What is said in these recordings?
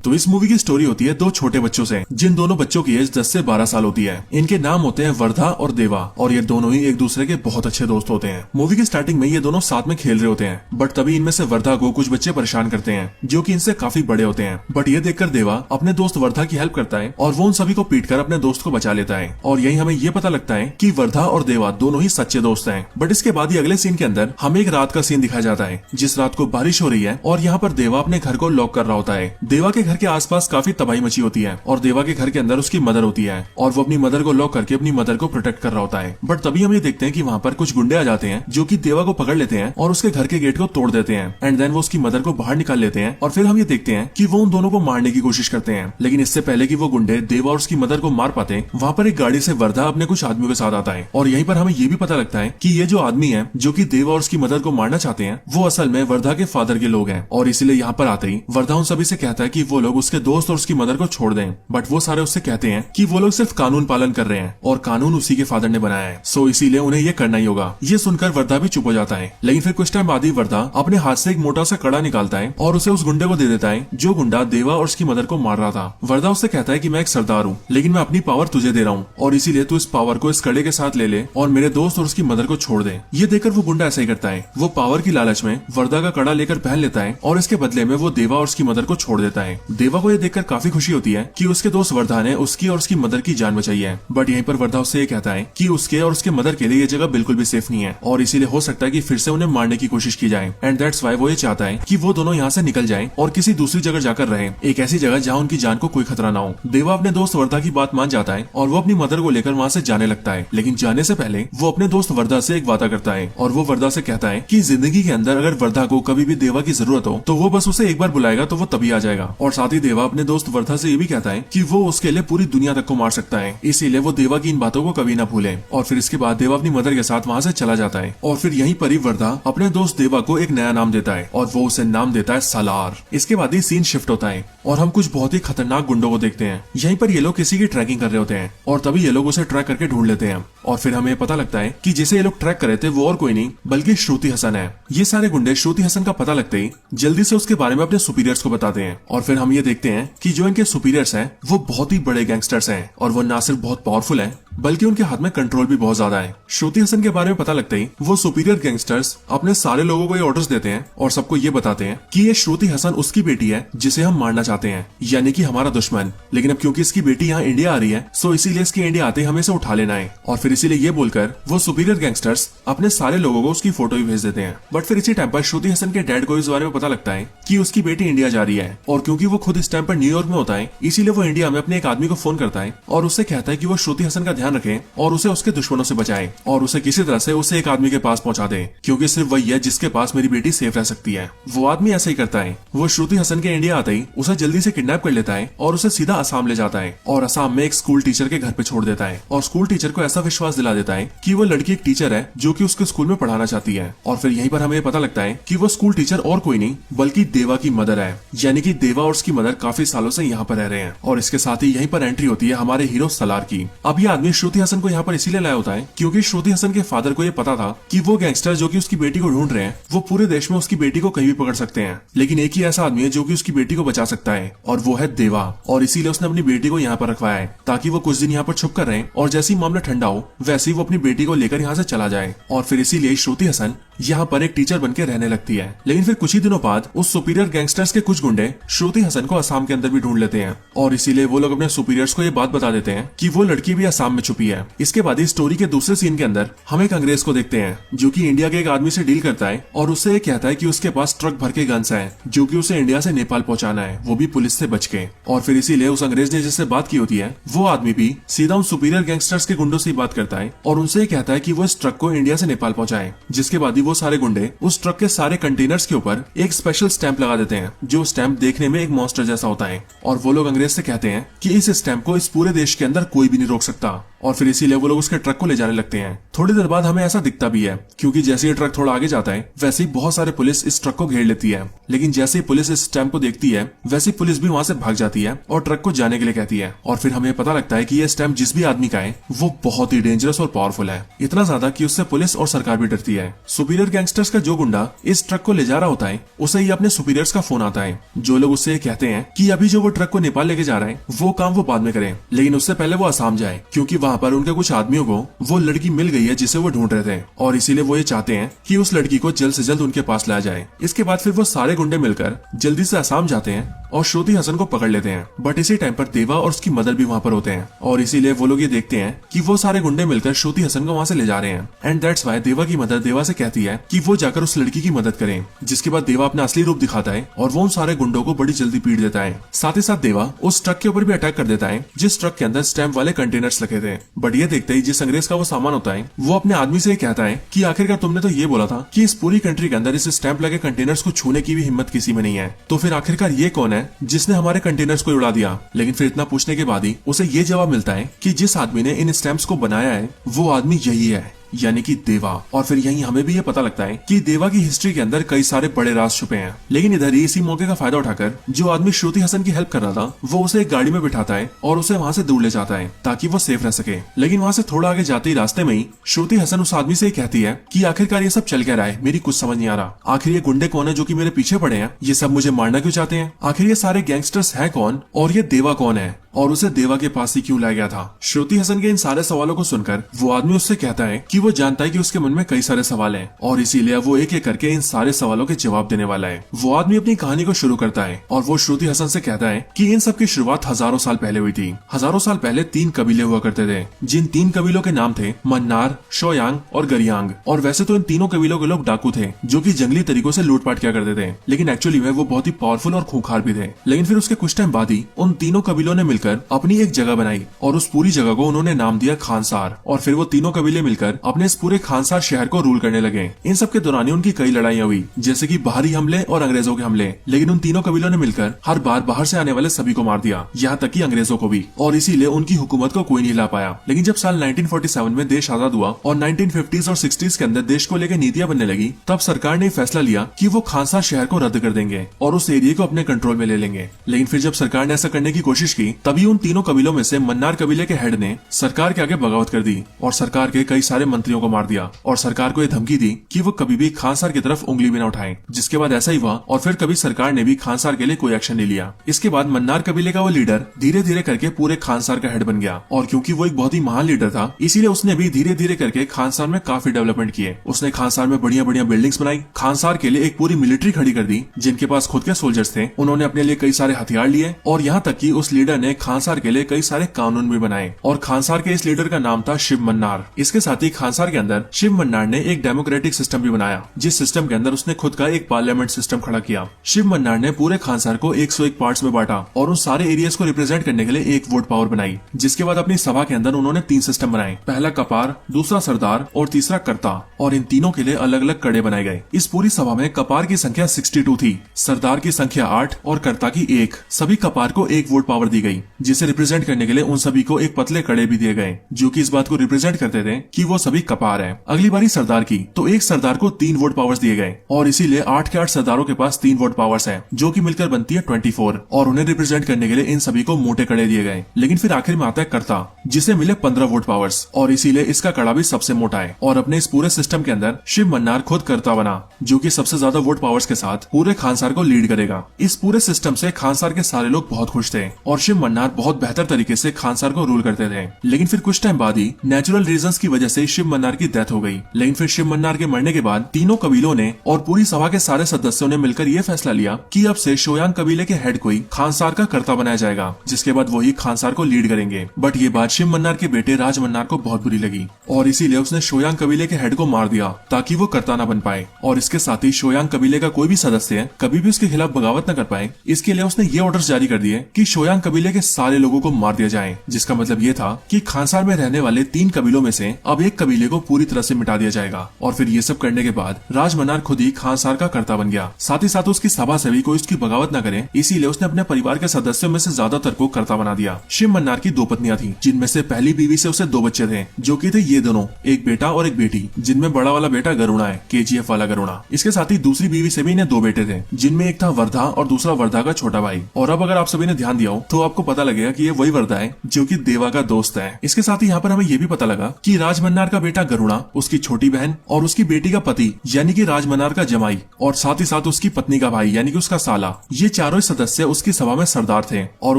तो इस मूवी की स्टोरी होती है दो छोटे बच्चों से, जिन दोनों बच्चों की एज 10 से 12 साल होती है। इनके नाम होते हैं वर्धा और देवा, और ये दोनों ही एक दूसरे के बहुत अच्छे दोस्त होते हैं। मूवी की स्टार्टिंग में ये दोनों साथ में खेल रहे होते हैं, बट तभी इनमें से वर्धा को कुछ बच्चे परेशान करते हैं जो कि इनसे काफी बड़े होते हैं। बट ये देखकर देवा अपने दोस्त वर्धा की हेल्प करता है और वो उन सभी को पीटकर अपने दोस्त को बचा लेता है। और यही हमें ये पता लगता है कि वर्धा और देवा दोनों ही सच्चे दोस्त हैं। बट इसके बाद ही अगले सीन के अंदर हमें एक रात का सीन दिखाया जाता है, जिस रात को बारिश हो रही है और यहाँ पर देवा अपने घर को लॉक कर रहा होता है। देवा के घर के आसपास काफी तबाही मची होती है और देवा के घर के अंदर उसकी मदर होती है और वो अपनी मदर को लॉक करके अपनी मदर को प्रोटेक्ट कर रहा होता है। बट तभी हम ये देखते हैं कि वहाँ पर कुछ गुंडे आ जाते हैं जो कि देवा को पकड़ लेते हैं और उसके घर के गेट को तोड़ देते हैं। एंड देन वो उसकी मदर को बाहर निकाल लेते हैं और फिर हम ये देखते हैं कि वो उन दोनों को मारने की कोशिश करते हैं। लेकिन इससे पहले कि वो गुंडे देवा और उसकी मदर को मार पाते, वहाँ पर एक गाड़ी से वर्धा अपने कुछ आदमियों के साथ आता है। और यहीं पर हमें ये भी पता लगता है कि ये जो आदमी है जो कि देवा और उसकी मदर को मारना चाहते हैं, वो असल में वर्धा के फादर के लोग हैं। और इसीलिए यहाँ पर आते ही वर्धा उन सभी से कहता है कि वो लोग उसके दोस्त और उसकी मदर को छोड़ दें। बट वो सारे उससे कहते हैं कि वो लोग सिर्फ कानून पालन कर रहे हैं और कानून उसी के फादर ने बनाया है, सो इसीलिए उन्हें ये करना ही होगा। ये सुनकर वर्धा भी चुप हो जाता है। लेकिन फिर कुछ टाइम बाद ही वर्धा अपने हाथ से एक मोटा सा कड़ा निकालता है और उसे उस गुंडे को दे देता है जो गुंडा देवा और उसकी मदर को मार रहा था। वर्धा उससे कहता है कि मैं एक सरदार हूँ, लेकिन मैं अपनी पावर तुझे दे रहा हूँ और इसीलिए तू इस पावर को इस कड़े के साथ ले ले और मेरे दोस्त और उसकी मदर को छोड़ दे। ये देखकर वो गुंडा ऐसा ही करता है। वो पावर की लालच में वर्धा का कड़ा लेकर पहन लेता है और इसके बदले में वो देवा और उसकी मदर को छोड़ देता है। देवा को ये देखकर काफी खुशी होती है कि उसके दोस्त वर्धा ने उसकी और उसकी मदर की जान बचाई है। बट यहीं पर वर्धा उससे ये कहता है कि उसके और उसके मदर के लिए ये जगह बिल्कुल भी सेफ नहीं है और इसीलिए हो सकता है कि फिर से उन्हें मारने की कोशिश की जाए। एंड दैट्स व्हाई वो ये चाहता है कि वो दोनों यहाँ से निकल जाएं और किसी दूसरी जगह जाकर रहे, एक ऐसी जगह जहाँ उनकी जान को कोई खतरा ना हो। देवा अपने दोस्त वर्धा की बात मान जाता है और वो अपनी मदर को लेकर वहाँ से जाने लगता है। लेकिन जाने से पहले वो अपने दोस्त वर्धा से एक वादा करता है और वो वर्धा से कहता है कि जिंदगी के अंदर अगर वर्धा को कभी भी देवा की जरूरत हो तो वो बस उसे एक बार बुलाएगा तो वो तभी आ जाएगा। और साथ ही देवा अपने दोस्त वर्धा से ये भी कहता है कि वो उसके लिए पूरी दुनिया तक को मार सकता है, इसीलिए वो देवा की इन बातों को कभी ना भूले। और फिर इसके बाद देवा अपनी मदर के साथ वहाँ से चला जाता है और फिर यहीं पर ही वर्धा अपने दोस्त देवा को एक नया नाम देता है और वो उसे नाम देता है सालार। इसके बाद ही सीन शिफ्ट होता है और हम कुछ बहुत ही खतरनाक गुंडों को देखते हैं। यहीं पर ये लोग किसी की ट्रैकिंग कर रहे होते हैं और तभी ये लोग उसे ट्रैक करके ढूंढ लेते हैं और फिर हमें पता लगता है कि जिसे ये लोग ट्रैक कर रहे थे वो और कोई नहीं बल्कि श्रुति हसन है। ये सारे गुंडे श्रुति हसन का पता लगते ही जल्दी से उसके बारे में अपने सुपीरियर्स को बताते हैं और फिर हम ये देखते हैं कि जो इनके सुपीरियर्स हैं वो बहुत ही बड़े गैंगस्टर्स हैं और वो ना सिर्फ बहुत पावरफुल है बल्कि उनके हाथ में कंट्रोल भी बहुत ज्यादा है। श्रुति हसन के बारे में पता लगते ही वो सुपीरियर गैंगस्टर्स अपने सारे लोगों को ये ऑर्डर्स देते हैं और सबको ये बताते हैं कि ये श्रुति हसन उसकी बेटी है जिसे हम मारना चाहते हैं, यानी कि हमारा दुश्मन। लेकिन अब क्योंकि इसकी बेटी यहाँ इंडिया आ रही है सो इसीलिए इसके इंडिया आते ही हमें इसे उठा लेना है। और फिर इसीलिए ये बोलकर वो सुपीरियर गैंगस्टर्स अपने सारे लोगों को उसकी फोटो भी भेज देते हैं। बट फिर इसी टाइम पर श्रुति हसन के डैड को इस बारे में पता लगता है कि उसकी बेटी इंडिया जा रही है और क्योंकि वो खुद इस टाइम पर न्यूयॉर्क में होता है इसीलिए वो इंडिया में अपने एक आदमी को फोन करता है और उससे कहता है कि वो श्रुति हसन का ध्यान रखे और उसे उसके दुश्मनों से बचाए और उसे किसी तरह से उसे एक आदमी के पास पहुंचा दे, क्योंकि सिर्फ वही है जिसके पास मेरी बेटी सेफ रह सकती है। वो आदमी ऐसा ही करता है। वो श्रुति हसन के इंडिया आते ही उसे जल्दी से किडनैप कर लेता है और उसे सीधा असम ले जाता है और असम में एक स्कूल टीचर के घर पे छोड़ देता है और स्कूल टीचर को ऐसा विश्वास दिला देता है कि वो लड़की एक टीचर है जो कि उसके स्कूल में पढ़ाना चाहती है। और फिर यहीं पर हमें पता लगता है कि वो स्कूल टीचर और कोई नहीं बल्कि देवा की मदर है, यानी कि देवा और उसकी मदर काफी सालों से यहाँ पर रह रहे हैं। और इसके साथ ही यहीं पर एंट्री होती है हमारे हीरो सलार की। अब ये आदमी श्रुति हसन को यहाँ पर इसीलिए लाया होता है क्योंकि श्रुति हसन के फादर को ये पता था कि वो गैंगस्टर जो कि उसकी बेटी को ढूंढ रहे हैं वो पूरे देश में उसकी बेटी को कहीं भी पकड़ सकते हैं, लेकिन एक ही ऐसा आदमी है जो कि उसकी बेटी को बचा सकता है और वो है देवा। और इसीलिए उसने अपनी बेटी को यहाँ पर रखवाया है ताकि वो कुछ दिन यहाँ पर छुप कर रहे और जैसे ही मामला ठंडा हो वैसे ही वो अपनी बेटी को लेकर यहाँ से चला जाए। और फिर इसीलिए श्रुति हसन यहाँ पर एक टीचर बनकर रहने लगती है। लेकिन फिर कुछ ही दिनों बाद उस सुपीरियर गैंगस्टर्स के कुछ गुंडे श्रुति हसन को असम के अंदर भी ढूंढ लेते हैं और इसीलिए वो लोग अपने सुपीरियर्स को ये बात बता देते हैं कि वो लड़की भी असम में छुपी है। इसके बाद इस स्टोरी के दूसरे सीन के अंदर हम एक अंग्रेज को देखते हैं जो कि इंडिया के एक आदमी से डील करता है और उससे ये कहता है कि उसके पास ट्रक भर के गन्स है जो कि उसे इंडिया से नेपाल पहुंचाना है, वो भी पुलिस से बच के। और फिर इसीलिए उस अंग्रेज ने जिससे बात की होती है वो आदमी भी सीधा उन सुपीरियर गैंगस्टर्स के गुंडों से बात करता है और उनसे कहता है कि वो इस ट्रक को इंडिया से नेपाल पहुंचाए। जिसके बाद ही वो सारे गुंडे उस ट्रक के सारे कंटेनर्स के ऊपर एक स्पेशल स्टैंप लगा देते हैं जो स्टैंप देखने में एक मॉन्स्टर जैसा होता है और वो लोग अंग्रेज से कहते हैं कि इस स्टैंप को इस पूरे देश के अंदर कोई भी नहीं रोक सकता और फिर इसीलिए वो लोग उसके ट्रक को ले जाने लगते हैं। थोड़ी देर बाद हमें ऐसा दिखता भी है, क्योंकि जैसे ये ट्रक थोड़ा आगे जाता है वैसे ही बहुत सारे पुलिस इस ट्रक को घेर लेती है। लेकिन जैसे ही पुलिस इस स्टैम्प को देखती है वैसे ही पुलिस भी वहां से भाग जाती है और ट्रक को जाने के लिए कहती है। और फिर हमें पता लगता है कि ये स्टैम्प जिस भी आदमी का है वो बहुत ही डेंजरस और पावरफुल है, इतना ज्यादा कि उससे पुलिस और सरकार भी डरती है। सुपीरियर गैंगस्टर्स का जो गुंडा इस ट्रक को ले जा रहा होता है उसे ही अपने सुपीरियर्स का फोन आता है, जो लोग उससे कहते हैं कि अभी जो वो ट्रक को नेपाल लेके जा रहा है वो काम वो बाद में करें, लेकिन उससे पहले वो असम जाए, क्योंकि वहाँ पर उनके कुछ आदमियों को वो लड़की मिल गई है जिसे वो ढूंढ रहे थे और इसीलिए वो ये चाहते हैं कि उस लड़की को जल्द से जल्द उनके पास लाया जाए। इसके बाद फिर वो सारे गुंडे मिलकर जल्दी से असम जाते हैं और श्रुति हसन को पकड़ लेते हैं। बट इसी टाइम पर देवा और उसकी मदर भी वहाँ पर होते हैं और इसीलिए वो लोग ये देखते हैं कि वो सारे गुंडे मिलकर श्रुति हसन को वहाँ से ले जा रहे हैं। एंड दैट्स व्हाई देवा की मदर देवा से कहती है कि वो जाकर उस लड़की की मदद करें, जिसके बाद देवा अपना असली रूप दिखाता है और वो उन सारे गुंडों को बड़ी जल्दी पीट देता है। साथ ही साथ देवा उस ट्रक के ऊपर भी अटैक कर देता है जिस ट्रक के अंदर स्टैम्प वाले कंटेनर्स रखे थे। बट ये देखते ही जिस अंग्रेज का वो सामान होता है वो अपने आदमी से कहता है कि आखिरकार तुमने तो ये बोला था कि इस पूरी कंट्री के अंदर इस स्टैम्प लगे कंटेनर्स को छूने की भी हिम्मत किसी में नहीं है, तो फिर आखिरकार ये कौन है जिसने हमारे कंटेनर्स को उड़ा दिया। लेकिन फिर इतना पूछने के बाद ही उसे ये जवाब मिलता है कि जिस आदमी ने इन स्टैम्प्स को बनाया है वो आदमी यही है, यानी कि देवा। और फिर यहीं हमें भी ये पता लगता है कि देवा की हिस्ट्री के अंदर कई सारे बड़े राज छुपे हैं। लेकिन इधर ही इसी मौके का फायदा उठाकर जो आदमी श्रुति हसन की हेल्प कर रहा था वो उसे एक गाड़ी में बिठाता है और उसे वहाँ से दूर ले जाता है ताकि वो सेफ रह सके। लेकिन वहाँ से थोड़ा आगे जाते ही रास्ते में ही श्रुति हसन उस आदमी से कहती है कि आखिरकार ये सब चल क्या रहा है, मेरी कुछ समझ नहीं आ रहा। आखिर ये गुंडे कौन है जो कि मेरे पीछे पड़े हैं, ये सब मुझे मारना क्यों चाहते हैं, आखिर ये सारे गैंगस्टर्स है कौन और ये देवा कौन है और उसे देवा के पास ही क्यों लाया गया था। श्रुति हसन के इन सारे सवालों को सुनकर वो आदमी उससे कहता है कि वो जानता है कि उसके मन में कई सारे सवाल हैं और इसीलिए वो एक एक करके इन सारे सवालों के जवाब देने वाला है। वो आदमी अपनी कहानी को शुरू करता है और वो श्रुति हसन से कहता है कि इन सब की शुरुआत हजारों साल पहले हुई थी। हजारों साल पहले 3 कबीले हुआ करते थे, जिन 3 कबीलों के नाम थे मन्नार, शोयांग और गरियांग। और वैसे तो इन तीनों कबीलों के लोग डाकू थे जो की जंगली तरीकों से लूटपाट किया करते थे, लेकिन एक्चुअली में वो बहुत ही पावरफुल और खूंखार भी थे। लेकिन फिर उसके कुछ टाइम बाद ही उन तीनों कबीलों ने मिलकर अपनी एक जगह बनाई और उस पूरी जगह को उन्होंने नाम दिया खानसार। और फिर वो तीनों कबीले मिलकर अपने इस पूरे खानसार शहर को रूल करने लगे। इन सब के दौरान ही उनकी कई लड़ाइयां हुई, जैसे कि बाहरी हमले और अंग्रेजों के हमले। लेकिन उन तीनों कबीलों ने मिलकर हर बार बाहर से आने वाले सभी को मार दिया, यहाँ तक कि अंग्रेजों को भी, और इसीलिए उनकी हुकूमत को कोई नहीं हिला पाया। लेकिन जब साल 1947 में देश आजाद हुआ और 1950s और 60s के अंदर देश को लेकर नीतियां बनने लगी, तब सरकार ने फैसला लिया कि वो खानसार शहर को रद्द कर देंगे और उस एरिया को अपने कंट्रोल में ले लेंगे। लेकिन फिर जब सरकार ने ऐसा करने की कोशिश की तभी उन तीनों कबीलों में से मन्नार कबीले के हेड ने सरकार के आगे बगावत कर दी और सरकार के कई सारे मंत्रियों को मार दिया और सरकार को यह धमकी दी कि वो कभी भी खानसार की तरफ उंगली भी न उठाएं। जिसके बाद ऐसा ही हुआ और फिर कभी सरकार ने भी खानसार के लिए कोई एक्शन नहीं लिया। इसके बाद मन्नार कबीले का वो लीडर धीरे धीरे करके पूरे खानसार का हेड बन गया और क्योंकि वो एक बहुत ही महान लीडर था इसीलिए उसने भी धीरे धीरे करके खानसार में काफी डेवलपमेंट किए। उसने खानसार में बढ़िया बढ़िया बिल्डिंग्स बनाई, खानसार के लिए एक पूरी मिलिट्री खड़ी कर दी जिनके पास खुद के सोल्जर्स थे। उन्होंने अपने लिए कई सारे हथियार लिए और यहाँ तक कि उस लीडर ने खानसार के लिए कई सारे कानून भी बनाए और खानसार के इस लीडर का नाम था शिव मन्नार। इसके साथ ही खानसार के अंदर शिव मन्नार ने एक डेमोक्रेटिक सिस्टम भी बनाया, जिस सिस्टम के अंदर उसने खुद का एक पार्लियामेंट सिस्टम खड़ा किया। शिव मन्नार ने पूरे खानसार को 101 पार्ट्स में बांटा और उन सारे एरियाज को रिप्रेजेंट करने के लिए एक वोट पावर बनाई। जिसके बाद अपनी सभा के अंदर उन्होंने 3 सिस्टम बनाए, पहला कपार, दूसरा सरदार और तीसरा कर्ता, और इन तीनों के लिए अलग अलग कड़े बनाए गए। इस पूरी सभा में कपार की संख्या 62 थी, सरदार की संख्या 8 और कर्ता की 1। सभी कपार को 1 वोट पावर दी गई, जिसे रिप्रेजेंट करने के लिए उन सभी को एक पतले कड़े भी दिए गए जो कि इस बात को रिप्रेजेंट करते थे कि वो सभी कपार हैं। अगली बारी सरदार की तो एक सरदार को 3 वोट पावर्स दिए गए और इसीलिए 8 के 8 सरदारों के पास 3 वोट पावर्स हैं, जो कि मिलकर बनती है 24 और उन्हें रिप्रेजेंट करने के लिए इन सभी को मोटे कड़े दिए गए। लेकिन फिर आखिर में आता है कर्ता, जिसे मिले 15 वोट पावर्स और इसीलिए इसका कड़ा भी सबसे मोटा है। और अपने इस पूरे सिस्टम के अंदर शिव मन्नार खुद कर्ता बना, जो कि सबसे ज्यादा वोट पावर्स के साथ पूरे खानसार को लीड करेगा। इस पूरे सिस्टम से खानसार के सारे लोग बहुत खुश थे और शिव मन्नार बहुत बेहतर तरीके से खानसार को रूल करते थे। लेकिन फिर कुछ टाइम बाद ही नेचुरल रीजंस की वजह से शिव मन्नार की डेथ हो गई। लेकिन फिर शिव मन्नार के मरने के बाद तीनों कबीलों ने और पूरी सभा के सारे सदस्यों ने मिलकर ये फैसला लिया कि अब से शोयांग कबीले के हेड को ही खानसार का कर्ता बनाया जाएगा, जिसके बाद वही खानसार को लीड करेंगे। बट ये बात शिव मन्नार के बेटे राज मन्नार को बहुत बुरी लगी और इसीलिए उसने शोयांग कबीले के हेड को मार दिया ताकि वो कर्ता न बन पाए, और इसके साथ ही शोयांग कबीले का कोई भी सदस्य कभी भी उसके खिलाफ बगावत न कर पाए। इसके लिए उसने ये ऑर्डर्स जारी कर दिए कि शोयांग कबीले के सारे लोगों को मार दिया जाए, जिसका मतलब ये था कि खानसार में रहने वाले 3 कबीलों में से अब एक कबीले को पूरी तरह से मिटा दिया जाएगा। और फिर ये सब करने के बाद राजमन्नार खुद ही खानसार का कर्ता बन गया। साथ ही साथ उसकी सभा से भी कोई उसकी बगावत न करे, इसीलिए उसने अपने परिवार के सदस्यों में से ज्यादातर को कर्ता बना दिया। शिव मन्नार की 2 पत्नियां थी, जिनमें से पहली बीवी से उसे 2 बच्चे थे, जो कि थे ये दोनों, एक बेटा और एक बेटी, जिनमें बड़ा वाला बेटा गरुड़ा है, KGF वाला गरुड़ा। इसके साथ ही दूसरी बीवी से भी इन्हें 2 बेटे थे, जिनमें एक था वर्धा और दूसरा वर्धा का छोटा भाई। और अब अगर आप सभी ने ध्यान दिया हो तो आपको पता लगेगा कि ये वही वर्धा है जो कि देवा का दोस्त है। इसके साथ ही यहाँ पर हमें ये भी पता लगा कि राजमन्नार का बेटा गरुड़ा, उसकी छोटी बहन और उसकी बेटी का पति यानी कि राजमन्नार का जमाई, और साथ ही साथ उसकी पत्नी का भाई यानी कि उसका साला, ये चारों सदस्य उसकी सभा में सरदार थे और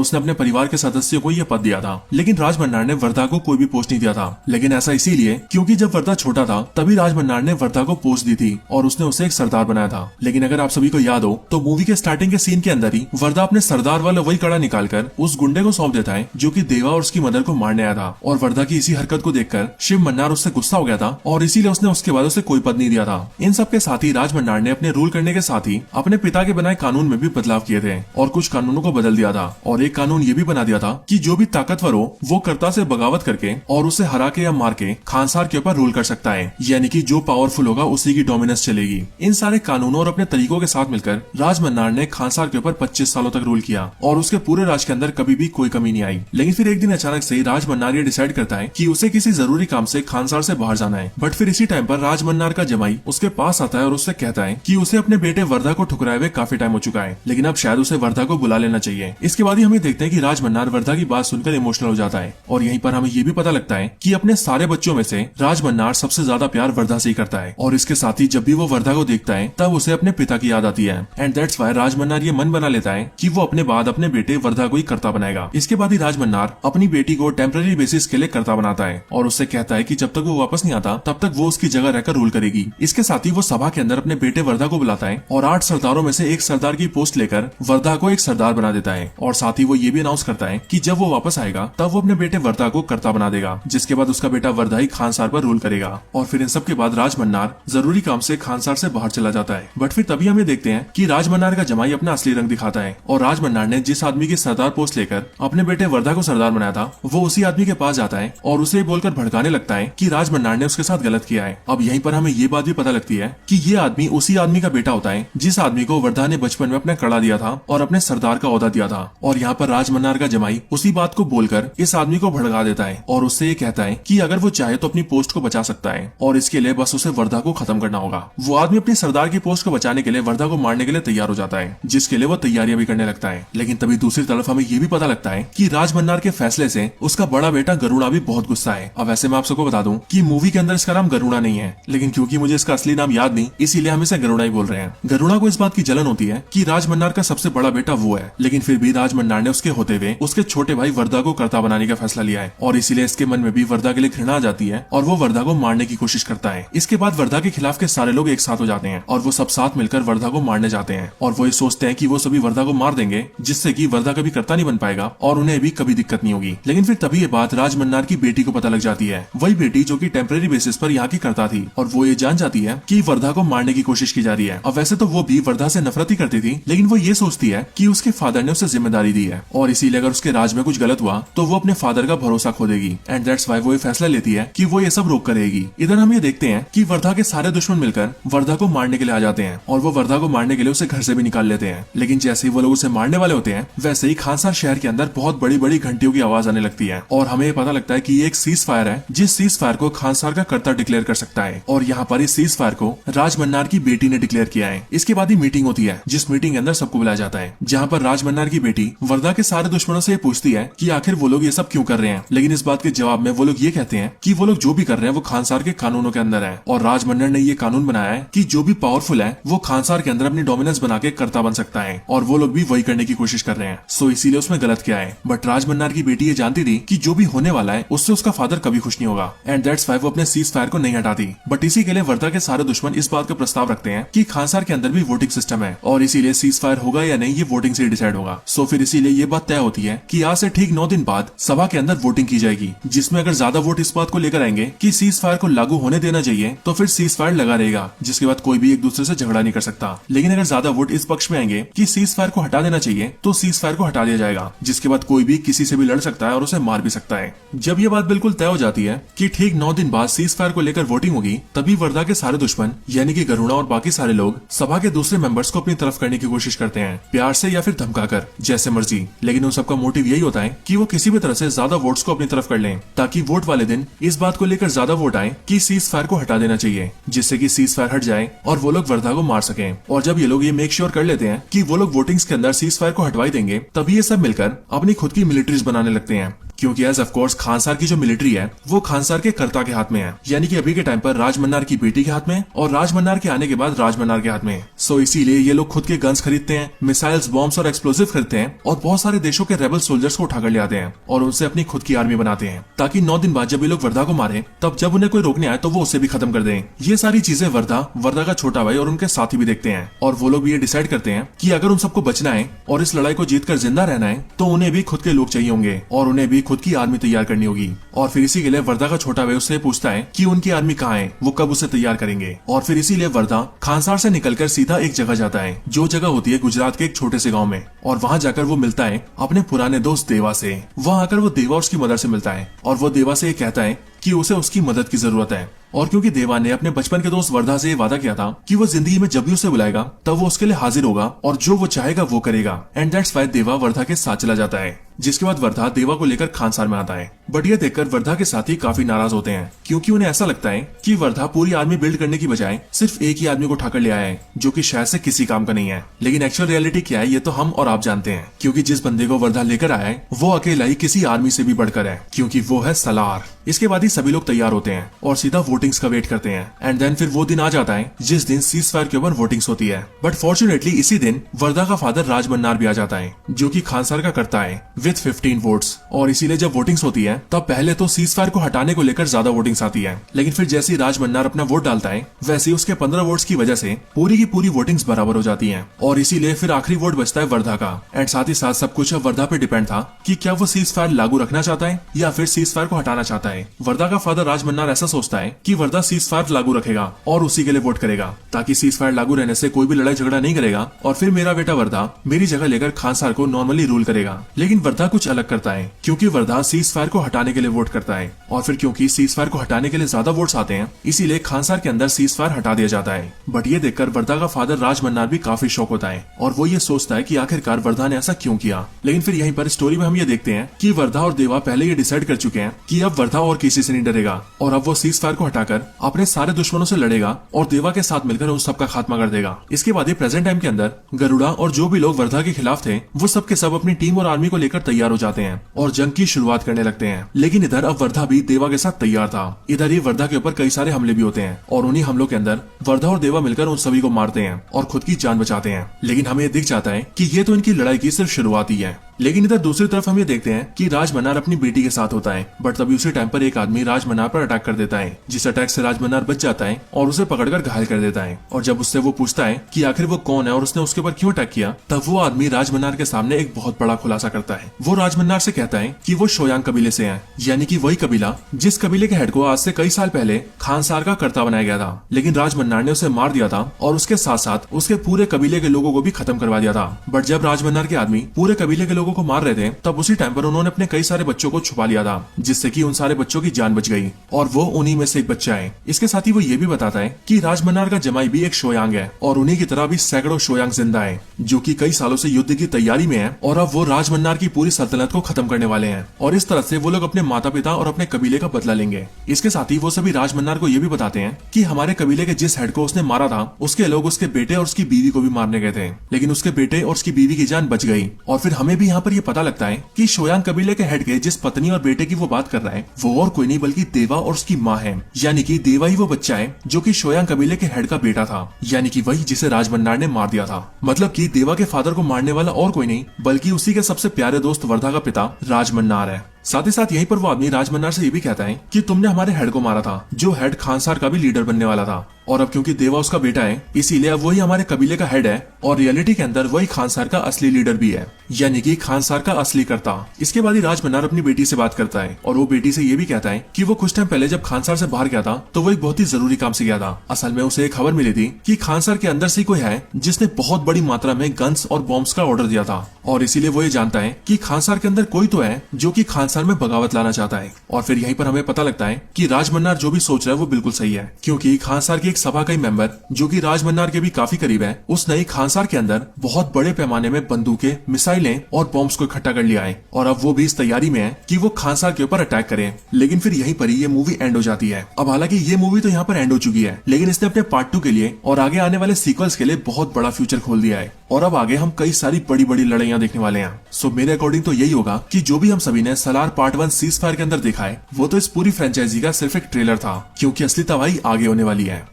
उसने अपने परिवार के सदस्यों को यह पद दिया था। लेकिन राजमन्नार ने वर्धा को कोई भी पोस्ट नहीं दिया था। लेकिन ऐसा इसीलिए क्योंकि जब वर्धा छोटा था तभी राजमन्नार ने वर्धा को पोस्ट दी थी और उसने उसे एक सरदार बनाया था। लेकिन अगर आप सभी को याद हो तो मूवी के स्टार्टिंग के सीन के अंदर ही वर्धा अपने सरदार वाला वही कड़ा निकालकर उस गुंडे को सौंप देता है जो कि देवा और उसकी मदर को मारने आया था। और वर्धा की इसी हरकत को देखकर शिव मन्नार उससे गुस्सा हो गया था और इसीलिए उसने उसके बाद उसे कोई पद नहीं दिया था। इन सब के साथ ही राजमन्नार ने अपने रूल करने के साथ ही अपने पिता के बनाए कानून में भी बदलाव किए थे और कुछ कानूनों को बदल दिया था। और एक कानून ये भी बना दिया था कि जो भी ताकतवर हो वो कर्ता से बगावत करके और उसे हरा के या मार के खानसार के ऊपर रूल कर सकता है, यानी कि जो पावरफुल होगा उसी की डोमिनेंस चलेगी। इन सारे कानूनों और अपने तरीकों के साथ मिलकर राजमन्नार ने खानसार के ऊपर 25 सालों तक रूल किया और उसके पूरे राज के अंदर कभी भी कोई कमी नहीं आई। लेकिन फिर एक दिन अचानक से राजमन्नार ये डिसाइड करता है कि उसे किसी जरूरी काम से खानसार से बाहर जाना है। बट फिर इसी टाइम पर राजमन्नार का जमाई उसके पास आता है और उससे कहता है कि उसे अपने बेटे वर्धा को ठुकराए हुए काफी टाइम हो चुका है, लेकिन अब शायद उसे वर्धा को बुला लेना चाहिए। इसके बाद ही हमें देखते हैं कि राजमन्नार वर्धा की बात सुनकर इमोशनल हो जाता है और यहीं पर हमें ये भी पता लगता है कि अपने सारे बच्चों में से राजमन्नार सबसे ज्यादा प्यार वर्धा से ही करता है। और इसके साथ ही जब भी वो वर्धा को देखता है तब उसे अपने पिता की याद आती है एंड दैट्स व्हाई राजमन्नार ये मन बना लेता है कि वो अपने बाद अपने बेटे वर्धा को ही कर्ता बनाएगा। इसके बाद ही राजमन्नार अपनी बेटी को टेम्पररी बेसिस के लिए कर्ता बनाता है और उससे कहता है कि जब तक वो वापस नहीं आता तब तक वो उसकी जगह रहकर रूल करेगी। इसके साथ ही वो सभा के अंदर अपने बेटे वर्धा को बुलाता है और 8 सरदारों में से एक सरदार की पोस्ट लेकर वर्धा को एक सरदार बना देता है। और साथ ही वो ये भी अनाउंस करता है कि जब वो वापस आएगा तब वो अपने बेटे वर्धा को कर्ता बना देगा, जिसके बाद उसका बेटा वर्धा ही खानसार पर रूल करेगा। और फिर इन सब के बाद राजमन्नार जरूरी काम से खानसार से बाहर चला जाता है। बट फिर तभी हमें देखते हैं कि राजमन्नार का जमाई अपना असली रंग दिखाता है और राजमन्नार ने जिस आदमी की सरदार पोस्ट लेकर अपने बेटे वर्धा को सरदार बनाया था वो उसी आदमी के पास जाता है और उसे बोलकर भड़काने लगता है कि राजमन्नार ने उसके साथ गलत किया है। अब यहीं पर हमें ये बात भी पता लगती है कि ये आदमी उसी आदमी का बेटा होता है जिस आदमी को वर्धा ने बचपन में अपना कड़ा दिया था और अपने सरदार का ओहदा दिया था। और यहाँ पर राजमन्नार का जमाई उसी बात को बोलकर इस आदमी को भड़का देता है और उससे ये कहता है कि अगर वो चाहे तो अपनी पोस्ट को बचा सकता है और इसके लिए बस उसे वर्धा को खत्म करना होगा। वो आदमी अपनी सरदार की पोस्ट को बचाने के लिए वर्धा को मारने के लिए तैयार हो जाता है, जिसके लिए वो तैयारियां भी करने लगता है। लेकिन तभी दूसरी तरफ हमें ये भी पता लगता है कि राजमन्नार के फैसले से उसका बड़ा बेटा गरुड़ा भी बहुत गुस्सा है। अब वैसे मैं आप सबको बता दूं कि मूवी के अंदर इसका नाम गरुड़ा नहीं है, लेकिन क्योंकि मुझे इसका असली नाम याद नहीं इसीलिए हम इसे गरुड़ा ही बोल रहे हैं। गरुड़ा को इस बात की जलन होती है कि राजमन्नार का सबसे बड़ा बेटा वो है, लेकिन फिर भी राजमन्नार ने उसके होते हुए उसके छोटे भाई वर्धा को कर्ता बनाने का फैसला लिया है और इसीलिए इसके मन में भी वर्धा के लिए घृणा आ जाती है और वो वर्धा को मारने की कोशिश करता है। इसके बाद वर्धा के खिलाफ के सारे लोग एक साथ हो जाते हैं और वो सब साथ मिलकर वर्धा को मारने जाते हैं और वो ये सोचते हैं कि वो सभी वर्धा को मार देंगे जिससे कि वर्धा कभी कर्ता नहीं बन पाएगा और उन्हें भी कभी दिक्कत नहीं होगी। लेकिन फिर तभी ये बात राजमन्नार की बेटी को पता लग जाती है, वही बेटी जो कि टेम्पररी बेसिस पर यहाँ की कर्ता थी, और वो ये जान जाती है कि वर्धा को मारने की कोशिश की जा रही है। अब वैसे तो वो भी वर्धा से नफरत ही करती थी, लेकिन वो ये सोचती है कि उसके फादर ने उसे जिम्मेदारी दी है और इसीलिए अगर उसके राज में कुछ गलत हुआ तो वो अपने फादर का भरोसा खो देगी एंड दैट्स व्हाई वो ये फैसला लेती है कि वो ये सब रोक करेगी। इधर हम ये देखते हैं कि वर्धा के सारे दुश्मन मिलकर वर्धा को मारने के लिए आ जाते हैं और वो वर्धा को मारने के लिए उसे घर से भी निकाल लेते हैं। लेकिन जैसे ही वो लोग उसे मारने वाले होते हैं वैसे ही खानसार शहर के अंदर बहुत बड़ी बड़ी घंटियों की आवाज आने लगती है और हमें पता लगता है कि ये एक सीज फायर है जिस सीज फायर को खानसार का कर्ता डिक्लेयर कर सकता है और यहाँ पर इस सीज फायर को राजमन्नार की बेटी ने डिक्लेयर किया है। इसके बाद ही मीटिंग होती है जिस मीटिंग के अंदर सबको बुलाया जाता है, जहाँ पर राजमन्नार की बेटी वर्धा के सारे दुश्मनों से पूछती है कि आखिर वो लोग ये सब क्यों कर रहे हैं। लेकिन इस बात के जवाब में वो लोग ये कहते हैं कि वो लोग जो भी कर रहे हैं वो खानसार के कानूनों के अंदर है और राजमन्नार ने ये कानून बनाया है कि जो भी पावरफुल है वो खानसार के अंदर अपनी डोमिनेंस बना के कर्ता बन सकता है और वो लोग भी वही करने की कोशिश कर रहे हैं। सो इसीलिए उसमें गलत क्या है। बट राजमन्नार की बेटी ये जानती थी कि जो भी होने वाला है उससे उसका फादर कभी खुश नहीं होगा एंड दैट्स व्हाई वो अपने सीज फायर को नहीं हटाती। बट इसी के लिए वर्धा के सारे दुश्मन इस बात का प्रस्ताव रखते हैं कि खानसार के अंदर भी वोटिंग सिस्टम है और इसीलिए सीज फायर होगा या नहीं ये वोटिंग से डिसाइड होगा। सो फिर इसीलिए ये बात तय होती है कि आज से ठीक 9 दिन बाद सभा के अंदर वोटिंग की जाएगी, जिसमें अगर ज्यादा वोट इस बात को लेकर आएंगे कि सीज फायर को लागू होने देना चाहिए तो फिर सीज फायर लगा रहेगा, जिसके बाद कोई भी एक दूसरे से झगड़ा नहीं कर सकता। लेकिन अगर ज्यादा वोट इस पक्ष में आएंगे कि सीज फायर को हटा देना चाहिए तो सीज फायर को हटा दिया जाएगा, जिसके बाद कोई भी किसी से भी लड़ सकता है और उसे मार भी सकता है। जब ये बात बिल्कुल तय हो जाती है कि ठीक 9 दिन बाद सीज फायर को लेकर वोटिंग होगी, तभी वर्धा के सारे दुश्मन यानी कि गरुड़ा और बाकी सारे लोग सभा के दूसरे मेंबर्स को अपनी तरफ करने की कोशिश करते हैं, प्यार से या फिर धमकाकर, जैसे मर्जी। लेकिन उन सबका मोटिव यही होता है कि वो किसी भी तरह से ज्यादा वोट्स को अपनी तरफ कर लें, ताकि वोट वाले दिन इस बात को लेकर ज्यादा वोट आए कि सीज फायर को हटा देना चाहिए, जिससे कि सीज फायर हट जाए और वो लोग वर्धा को मार सकें। और जब ये लोग ये मेक श्योर कर लेते हैं कि वो लोग वोटिंग्स के अंदर सीज फायर को हटवाई देंगे, तभी ये सब मिलकर अपनी खुद की मिलिट्रीज बनाने लगते हैं। क्योंकि एज ऑफ कोर्स खानसार की जो मिलिट्री है वो खानसार के कर्ता के हाथ में है, यानी कि अभी के टाइम पर राजमन्नार की बेटी के हाथ में और राजमन्नार के आने के बाद राजमन्नार के हाथ में। सो इसीलिए ये लोग खुद के गन्स खरीदते हैं, मिसाइल्स, बॉम्ब्स और एक्सप्लोसिव खरीदते हैं और बहुत सारे देशों के रेबल सोल्जर्स को उठाकर ले आते हैं और उनसे अपनी खुद की आर्मी बनाते हैं, ताकि 9 दिन बाद जब ये लोग वर्धा को मारे तब जब उन्हें कोई रोकने आए तो वो उसे भी खत्म कर दें। ये सारी चीजें वर्धा का छोटा भाई और उनके साथी भी देखते हैं और वो लोग भी ये डिसाइड करते हैं कि अगर उन सबको बचना है और इस लड़ाई को जीत कर जिंदा रहना है तो उन्हें भी खुद के लोग चाहिए होंगे और उन्हें भी खुद की आर्मी तैयार करनी होगी। और फिर इसी के लिए वर्धा का छोटा भाई उससे पूछता है कि उनकी आर्मी कहाँ है, वो कब उसे तैयार करेंगे। और फिर इसीलिए वर्धा खानसार से निकलकर सीधा एक जगह जाता है, जो जगह होती है गुजरात के एक छोटे से गांव में। और वहाँ जाकर वो मिलता है अपने पुराने दोस्त देवा से। वहाँ आकर वो देवा और उसकी मदर से मिलता है और वो देवा से ये कहता है कि उसे उसकी मदद की जरूरत है। और क्योंकि देवा ने अपने बचपन के दोस्त वर्धा से ये वादा किया था कि वो जिंदगी में जब भी उसे बुलाएगा तब वो उसके लिए हाजिर होगा और जो वो चाहेगा वो करेगा। एंड दैट्स व्हाई देवा वर्धा के साथ चला जाता है, जिसके बाद वर्धा देवा को लेकर खानसार में आता है। बट ये देखकर वर्धा के साथी काफी नाराज होते हैं, क्योंकि उन्हें ऐसा लगता है कि वर्धा पूरी आर्मी बिल्ड करने की बजाय सिर्फ एक ही आदमी को उठाकर ले आया है, जो कि शायद से किसी काम का नहीं है। लेकिन एक्चुअल रियलिटी क्या है ये तो हम और आप जानते हैं, क्योंकि जिस बंदे को वर्धा लेकर आया है वो अकेला ही किसी आर्मी से भी बढ़कर है, क्योंकि वो है सलार। इसके बाद ही सभी लोग तैयार होते हैं और सीधा वोटिंग्स का वेट करते हैं। एंड देन फिर वो दिन आ जाता है जिस दिन सीज फायर के ऊपर वोटिंग्स होती है। बट फॉर्चुनेटली इसी दिन वर्धा का फादर राजमन्नार भी आ जाता है, जो कि खानसार का करता है विद 15 वोट्स। और इसीलिए जब वोटिंग्स होती है तब पहले तो सीज फायर को हटाने को लेकर ज्यादा वोटिंग्स आती है, लेकिन फिर जैसे ही राजमन्नार अपना वोट डालता है वैसे ही उसके 15 वोट्स की वजह से पूरी की पूरी वोटिंग्स बराबर हो जाती है। और इसीलिए फिर आखिरी वोट बचता है वर्धा का। एंड साथ ही साथ सब कुछ अब वर्धा पे डिपेंड था कि क्या वो सीज फायर लागू रखना चाहता है या फिर सीज फायर को हटाना चाहता है। वर्धा का फादर राजमन्नार ऐसा सोचता है कि वर्धा सीज फायर लागू रखेगा और उसी के लिए वोट करेगा, ताकि सीज फायर लागू रहने से कोई भी लड़ाई झगड़ा नहीं करेगा और फिर मेरा बेटा वर्धा मेरी जगह लेकर खानसार को नॉर्मली रूल करेगा। लेकिन वर्धा कुछ अलग करता है, क्योंकि वर्धा सीज फायर को हटाने के लिए वोट करता है। और फिर क्योंकि सीज फायर को हटाने के लिए ज्यादा वोट्स आते हैं, इसीलिए खानसार के अंदर सीज फायर हटा दिया जाता है। बट ये देखकर वर्धा का फादर राजमन्नार भी काफी शॉक होता है और वो ये सोचता है कि आखिरकार वर्धा ने ऐसा क्यों किया। लेकिन फिर यहीं पर स्टोरी में हम ये देखते हैं कि वर्धा और देवा पहले ये डिसाइड कर चुके हैं कि अब वर्धा और किसी से नहीं डरेगा और अब वो सीज फायर को हटाकर अपने सारे दुश्मनों से लड़ेगा और देवा के साथ मिलकर उन सबका खात्मा कर देगा। इसके बाद ही प्रेजेंट टाइम के अंदर गरुड़ा और जो भी लोग वर्धा के खिलाफ थे वो सब के सब अपनी टीम और आर्मी को लेकर तैयार हो जाते हैं और जंग की शुरुआत करने लगते हैं। लेकिन इधर अब वर्धा भी देवा के साथ तैयार था। इधर ही वर्धा के ऊपर कई सारे हमले भी होते हैं और उन्हीं हमलों के अंदर वर्धा और देवा मिलकर उन सभी को मारते हैं और खुद की जान बचाते हैं। लेकिन हमें दिख जाता है कि ये तो इनकी लड़ाई की सिर्फ शुरुआत ही है। लेकिन इधर दूसरी तरफ हम ये देखते हैं कि राजमन्नार अपनी बेटी के साथ होता है, बट तभी उसी टाइम पर एक आदमी राजमन्नार पर अटैक कर देता है, जिस अटैक से राजमन्नार बच जाता है और उसे पकड़कर घायल कर देता है। और जब उससे वो पूछता है कि आखिर वो कौन है और उसने उसके ऊपर क्यों अटैक किया, तब वो आदमी राजमन्नार के सामने एक बहुत बड़ा खुलासा करता है। वो राजमन्नार से कहता है कि वो शोयांग कबीले से है, यानी कि वही कबीला जिस कबीले के हेड को आज से कई साल पहले खानसार का कर्ता बनाया गया था। लेकिन राजमन्नार ने उसे मार दिया था और उसके साथ साथ उसके पूरे कबीले के लोगों को भी खत्म करवा दिया था। बट जब राजमन्नार के आदमी पूरे कबीले के लोगों को मार रहे थे तब उसी टाइम पर उन्होंने अपने कई सारे बच्चों को छुपा लिया था, जिससे कि उन सारे बच्चों की जान बच गई और वो उन्हीं में से एक बच्चा है। इसके साथ ही वो ये भी बताता है कि राजमन्नार का जमाई भी एक शोयांग है और उन्हीं की तरह भी सैकड़ों शोयांग जिंदा है, जो कि कई सालों से युद्ध की तैयारी में है और अब वो राजमन्नार की पूरी सल्तनत को खत्म करने वाले हैं और इस तरह से वो लोग अपने माता पिता और अपने कबीले का बदला लेंगे। इसके साथ ही वो सभी राजमन्नार को ये भी बताते हैं कि हमारे कबीले के जिस हेड को उसने मारा था उसके लोग उसके बेटे और उसकी बीवी को भी मारने गए थे, लेकिन उसके बेटे और उसकी बीवी की जान बच गई। और फिर हमें भी यहाँ पर ये पता लगता है कि शोयांग कबीले के हेड के जिस पत्नी और बेटे की वो बात कर रहा है वो और कोई नहीं बल्कि देवा और उसकी माँ है, यानी कि देवा ही वो बच्चा है जो कि शोयांग कबीले के हेड का बेटा था, यानी कि वही जिसे राजमन्नार ने मार दिया था। मतलब कि देवा के फादर को मारने वाला और कोई नहीं बल्कि उसी के सबसे प्यारे दोस्त वर्धा का पिता राजमन्नार है। साथ ही साथ यहीं पर वो आदमी राजमन्नार से ये भी कहता है कि तुमने हमारे हेड को मारा था, जो हेड खानसार का भी लीडर बनने वाला था। और अब क्योंकि देवा उसका बेटा है इसीलिए अब वही हमारे कबीले का हेड है और रियलिटी के अंदर वही खानसार का असली लीडर भी है, यानी कि खानसार का असली कर्ता। इसके बाद ही राजमन्नार अपनी बेटी से बात करता है और वो बेटी से ये भी कहता है कि वो कुछ टाइम पहले जब खानसार से बाहर गया था तो वो एक बहुत ही जरूरी काम से गया था। असल में उसे एक खबर मिली थी कि खानसार के अंदर से कोई है जिसने बहुत बड़ी मात्रा में गन्स और बॉम्ब्स का ऑर्डर दिया था और इसीलिए वो ये जानता है कि खानसार के अंदर कोई तो है जो कि खानसार में बगावत लाना चाहता है। और फिर यहीं पर हमें पता लगता है कि राजमन्नार जो भी सोच रहा है वो बिल्कुल सही है, क्योंकि खानसार की एक सभा का ही मेंबर जो कि राजमन्नार के भी काफी करीब है उसने ही खानसार के अंदर बहुत बड़े पैमाने में बंदूकें, मिसाइलें और बॉम्ब्स को इकट्ठा कर लिया है और अब वो भी इस तैयारी में है कि वो खानसार के ऊपर अटैक करे। लेकिन फिर यहीं पर ही ये मूवी एंड हो जाती है। अब हालांकि ये मूवी तो यहाँ पर एंड हो चुकी है लेकिन इसने अपने पार्ट 2 के लिए और आगे आने वाले सीक्वल्स के लिए बहुत बड़ा फ्यूचर खोल दिया है और अब आगे हम कई सारी बड़ी बड़ी लड़ाइयां देखने वाले हैं। सो मेरे अकॉर्डिंग तो यही होगा कि जो भी हम सभी ने सलार पार्ट 1 सीज फायर के अंदर देखा है वो तो इस पूरी फ्रेंचाइजी का सिर्फ एक ट्रेलर था, क्योंकि असली तबाही आगे होने वाली है।